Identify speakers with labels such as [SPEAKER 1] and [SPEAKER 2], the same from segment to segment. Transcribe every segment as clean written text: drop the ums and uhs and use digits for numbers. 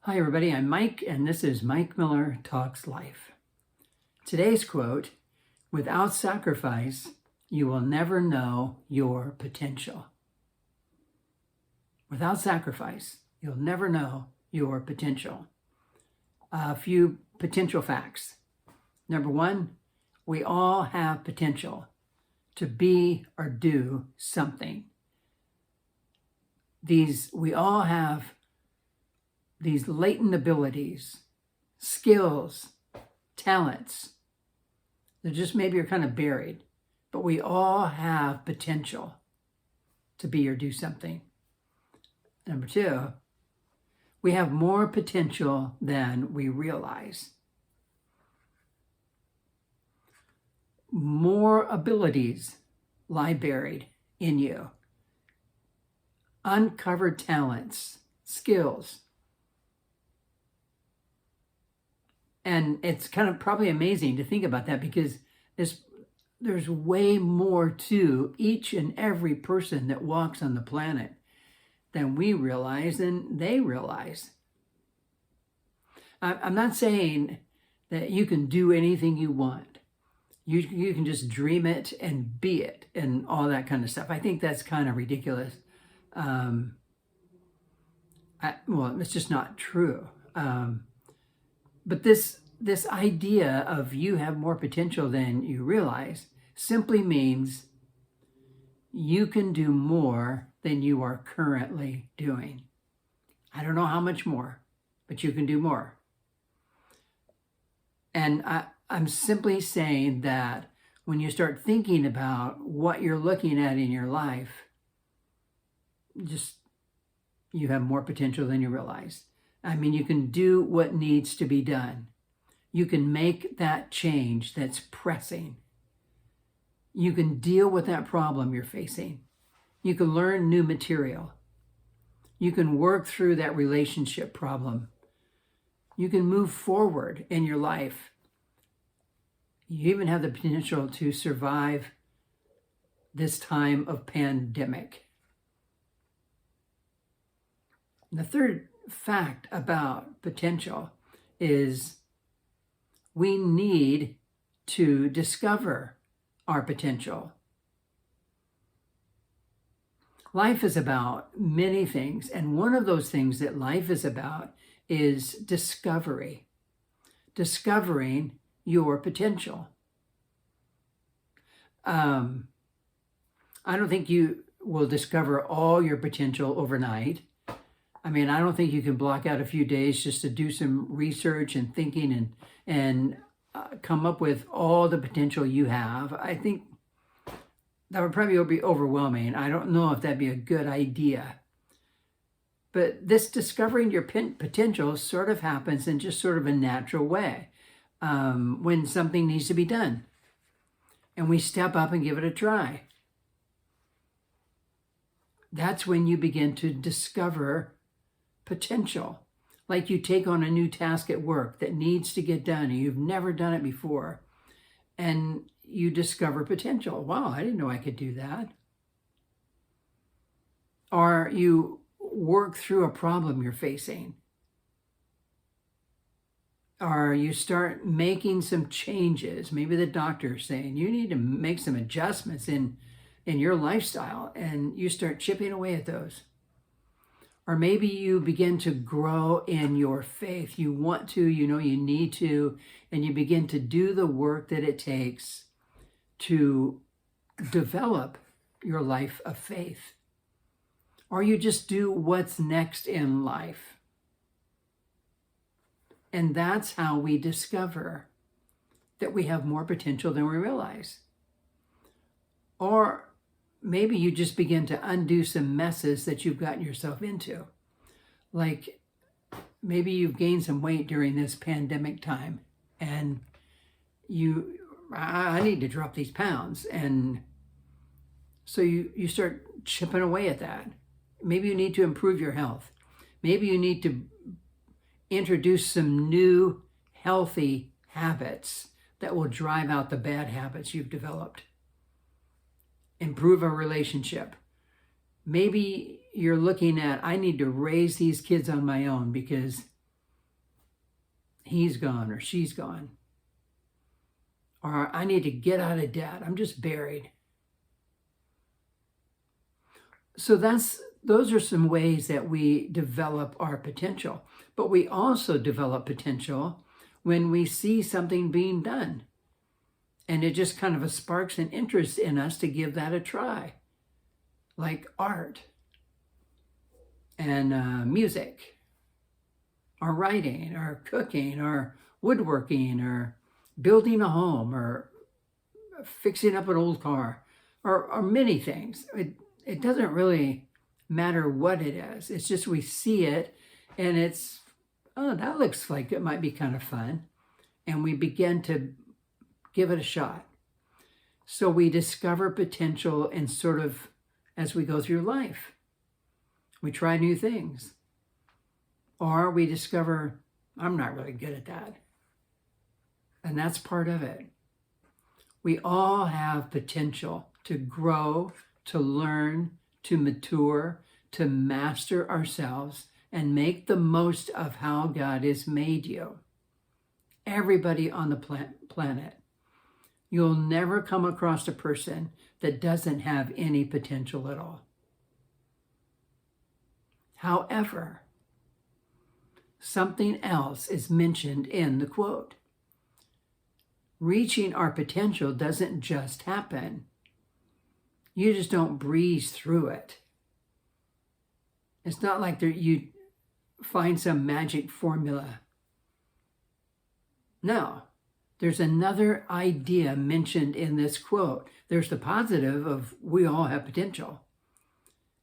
[SPEAKER 1] Hi, everybody. I'm Mike, and this is Mike Miller Talks Life. Today's quote: without sacrifice, you will never know your potential. Without sacrifice, you'll never know your potential. A few potential facts. Number one, we all have potential to be or do something. We all have these latent abilities, skills, talents. They're just maybe are kind of buried, but we all have potential to be or do something. Number two, we have more potential than we realize. More abilities lie buried in you. Uncovered talents, skills. And it's kind of probably amazing to think about that because there's way more to each and every person that walks on the planet than we realize and they realize. I'm not saying that you can do anything you want. You can just dream it and be it and all that kind of stuff. I think that's kind of ridiculous. It's just not true. But this idea of you have more potential than you realize simply means you can do more than you are currently doing. I don't know how much more, but you can do more. And I'm simply saying that when you start thinking about what you're looking at in your life, you have more potential than you realize. I mean, you can do what needs to be done. You can make that change that's pressing. You can deal with that problem you're facing. You can learn new material. You can work through that relationship problem. You can move forward in your life. You even have the potential to survive this time of pandemic. And the third fact about potential is we need to discover our potential. Life is about many things, and one of those things that life is about is discovery. Discovering your potential. I don't think you will discover all your potential overnight. I mean, I don't think you can block out a few days just to do some research and thinking and come up with all the potential you have. I think that would probably be overwhelming. I don't know if that'd be a good idea. But this discovering your potential sort of happens in just sort of a natural way when something needs to be done. And we step up and give it a try. That's when you begin to discover potential. Like you take on a new task at work that needs to get done and you've never done it before. And you discover potential. Wow, I didn't know I could do that. Or you work through a problem you're facing. Or you start making some changes. Maybe the doctor's saying you need to make some adjustments in your lifestyle, and you start chipping away at those. Or maybe you begin to grow in your faith. You want to, you need to, and you begin to do the work that it takes to develop your life of faith. Or you just do what's next in life. And that's how we discover that we have more potential than we realize. Or maybe you just begin to undo some messes that you've gotten yourself into. Like maybe you've gained some weight during this pandemic time and I need to drop these pounds. And so you start chipping away at that. Maybe you need to improve your health. Maybe you need to introduce some new healthy habits that will drive out the bad habits you've developed. Improve a relationship. Maybe you're looking at, I need to raise these kids on my own because he's gone or she's gone. Or I need to get out of debt. I'm just buried. So those are some ways that we develop our potential. But we also develop potential when we see something being done. And it just kind of sparks an interest in us to give that a try. Like art and music, or writing, or cooking, or woodworking, or building a home, or fixing up an old car, or many things. It doesn't really matter what it is. It's just we see it and it's, oh, that looks like it might be kind of fun. And we begin to give it a shot. So we discover potential and sort of as we go through life. We try new things. Or we discover, I'm not really good at that. And that's part of it. We all have potential to grow, to learn, to mature, to master ourselves, and make the most of how God has made you. Everybody on the planet. You'll never come across a person that doesn't have any potential at all. However, something else is mentioned in the quote. Reaching our potential doesn't just happen. You just don't breeze through it. It's not like you find some magic formula. No, there's another idea mentioned in this quote. There's the positive of we all have potential.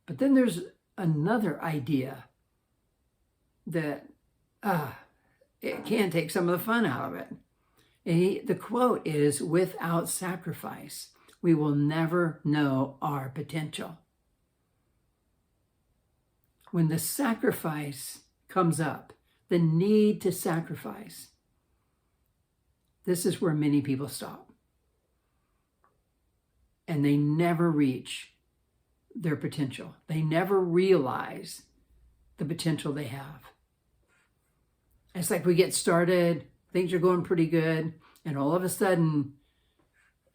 [SPEAKER 1] But then there's another idea that it can take some of the fun out of it. The quote is, without sacrifice, we will never know our potential. When the sacrifice comes up, the need to sacrifice, this is where many people stop. And they never reach their potential. They never realize the potential they have. It's like we get started, things are going pretty good, and all of a sudden,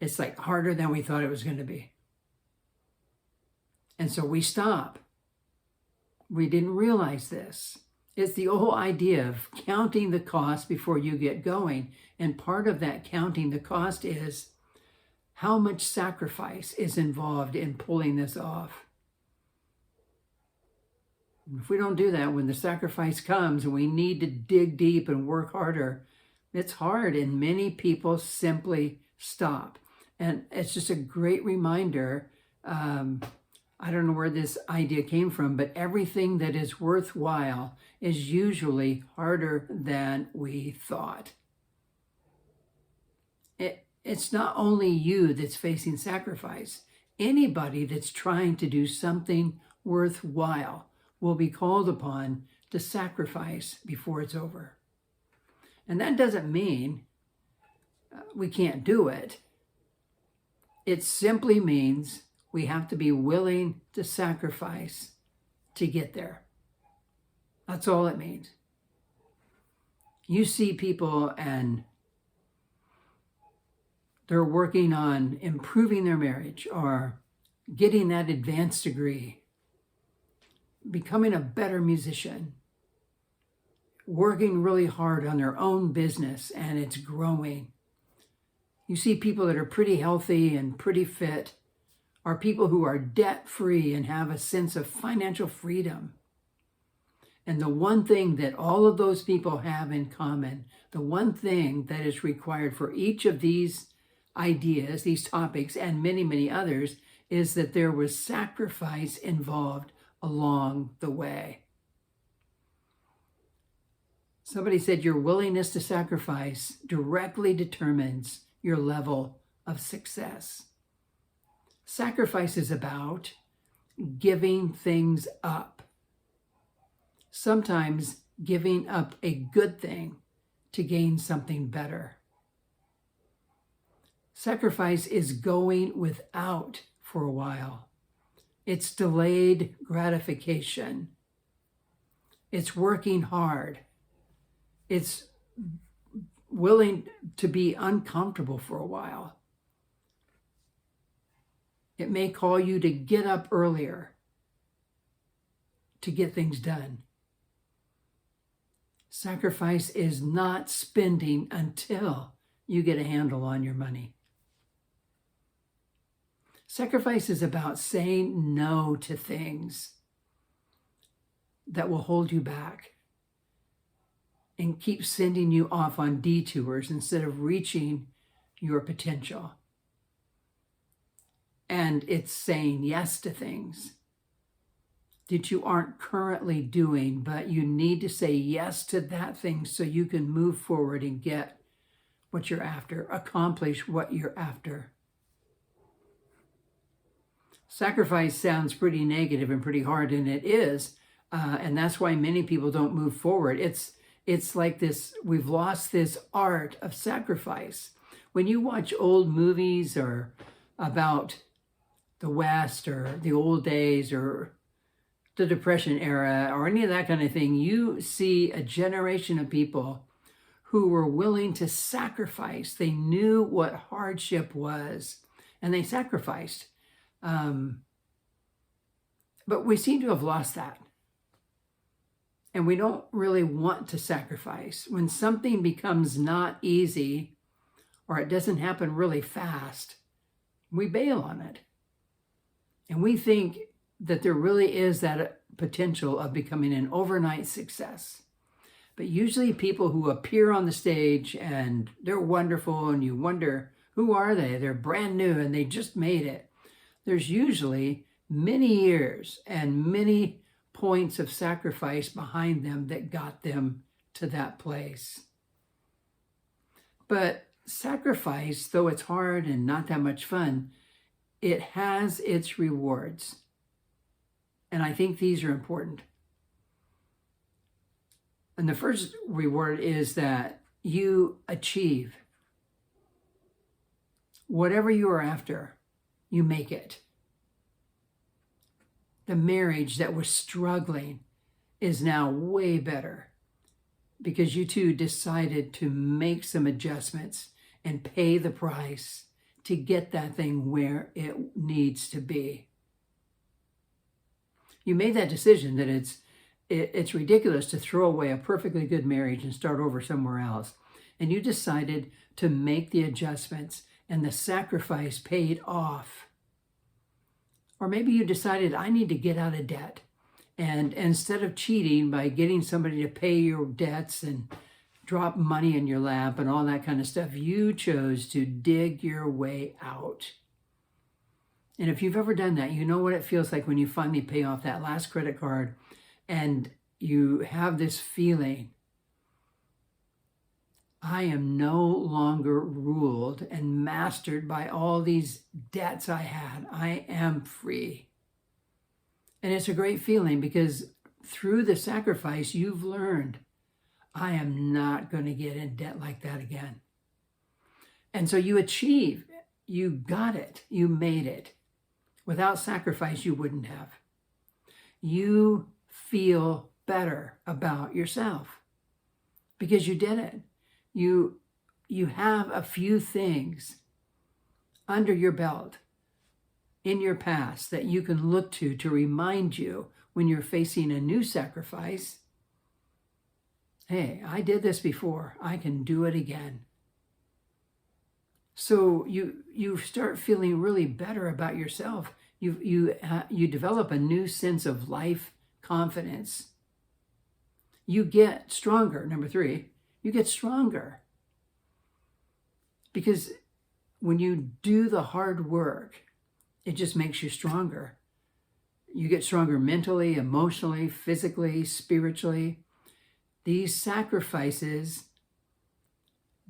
[SPEAKER 1] it's like harder than we thought it was going to be. And so we stop. We didn't realize this. It's the whole idea of counting the cost before you get going. And part of that counting the cost is how much sacrifice is involved in pulling this off. If we don't do that, when the sacrifice comes and we need to dig deep and work harder, it's hard, and many people simply stop. And it's just a great reminder. I don't know where this idea came from, but everything that is worthwhile is usually harder than we thought. It's not only you that's facing sacrifice. Anybody that's trying to do something worthwhile will be called upon to sacrifice before it's over. And that doesn't mean we can't do it. It simply means we have to be willing to sacrifice to get there. That's all it means. You see people and they're working on improving their marriage or getting that advanced degree, becoming a better musician, working really hard on their own business, and it's growing. You see people that are pretty healthy and pretty fit, are people who are debt-free and have a sense of financial freedom. And the one thing that all of those people have in common, the one thing that is required for each of these ideas, these topics, and many, many others, is that there was sacrifice involved along the way. Somebody said your willingness to sacrifice directly determines your level of success. Sacrifice is about giving things up. Sometimes giving up a good thing to gain something better. Sacrifice is going without for a while. It's delayed gratification. It's working hard. It's willing to be uncomfortable for a while. It may call you to get up earlier to get things done. Sacrifice is not spending until you get a handle on your money. Sacrifice is about saying no to things that will hold you back and keep sending you off on detours instead of reaching your potential. And it's saying yes to things that you aren't currently doing, but you need to say yes to that thing so you can move forward and get what you're after, accomplish what you're after. Sacrifice sounds pretty negative and pretty hard, and it is, and that's why many people don't move forward. It's like this, we've lost this art of sacrifice. When you watch old movies or about the West or the old days or the Depression era or any of that kind of thing, you see a generation of people who were willing to sacrifice. They knew what hardship was, and they sacrificed. But we seem to have lost that. And we don't really want to sacrifice. When something becomes not easy or it doesn't happen really fast, we bail on it. And we think that there really is that potential of becoming an overnight success. But usually people who appear on the stage and they're wonderful and you wonder, who are they? They're brand new and they just made it. There's usually many years and many points of sacrifice behind them that got them to that place. But sacrifice, though it's hard and not that much fun, it has its rewards. And I think these are important. And the first reward is that you achieve whatever you are after, you make it. The marriage that was struggling is now way better because you two decided to make some adjustments and pay the price to get that thing where it needs to be. You made that decision that it's ridiculous to throw away a perfectly good marriage and start over somewhere else. And you decided to make the adjustments, and the sacrifice paid off. Or maybe you decided, I need to get out of debt. And instead of cheating by getting somebody to pay your debts and drop money in your lap and all that kind of stuff, you chose to dig your way out. And if you've ever done that, you know what it feels like when you finally pay off that last credit card and you have this feeling, I am no longer ruled and mastered by all these debts I had. I am free. And it's a great feeling because through the sacrifice, you've learned, I am not going to get in debt like that again. And so you achieve, you got it, you made it. Without sacrifice, you wouldn't have. You feel better about yourself because you did it. You have a few things under your belt in your past that you can look to remind you when you're facing a new sacrifice. Hey, I did this before. I can do it again. So you start feeling really better about yourself. You develop a new sense of life confidence. You get stronger. Number 3, you get stronger. Because when you do the hard work, it just makes you stronger. You get stronger mentally, emotionally, physically, spiritually. These sacrifices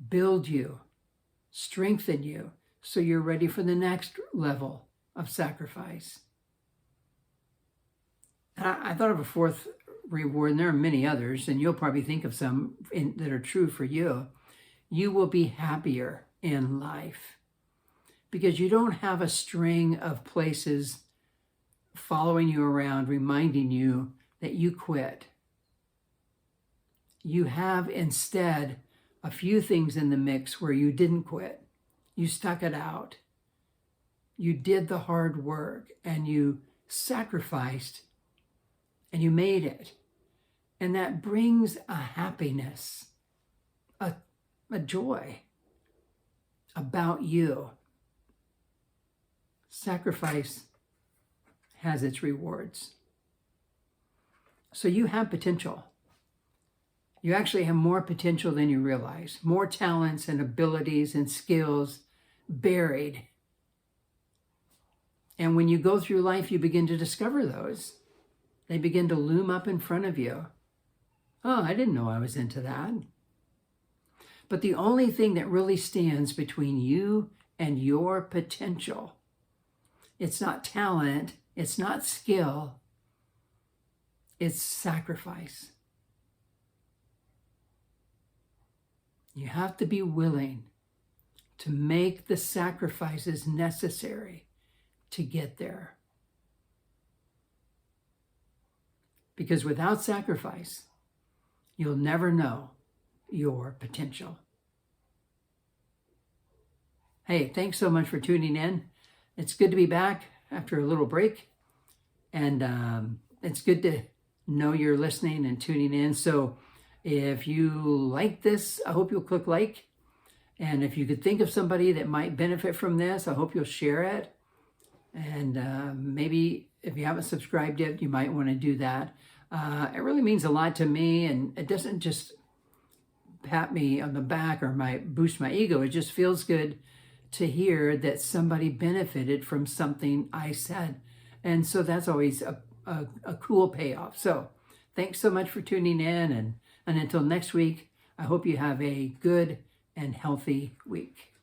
[SPEAKER 1] build you, strengthen you, so you're ready for the next level of sacrifice. I thought of a 4th reward, and there are many others, and you'll probably think of some that are true for you. You will be happier in life because you don't have a string of places following you around, reminding you that you quit. You have instead a few things in the mix where you didn't quit. You stuck it out. You did the hard work and you sacrificed and you made it. And that brings a happiness, a joy about you. Sacrifice has its rewards. So you have potential. You actually have more potential than you realize, more talents and abilities and skills buried. And when you go through life, you begin to discover those. They begin to loom up in front of you. Oh, I didn't know I was into that. But the only thing that really stands between you and your potential, it's not talent, it's not skill, it's sacrifice. You have to be willing to make the sacrifices necessary to get there. Because without sacrifice, you'll never know your potential. Hey, thanks so much for tuning in. It's good to be back after a little break. And it's good to know you're listening and tuning in. So if you like this, I hope you'll click like. And if you could think of somebody that might benefit from this, I hope you'll share it. And maybe if you haven't subscribed yet, you might want to do that. It really means a lot to me, and it doesn't just pat me on the back or boost my ego. It just feels good to hear that somebody benefited from something I said. And so that's always a cool payoff. So thanks so much for tuning in. And until next week, I hope you have a good and healthy week.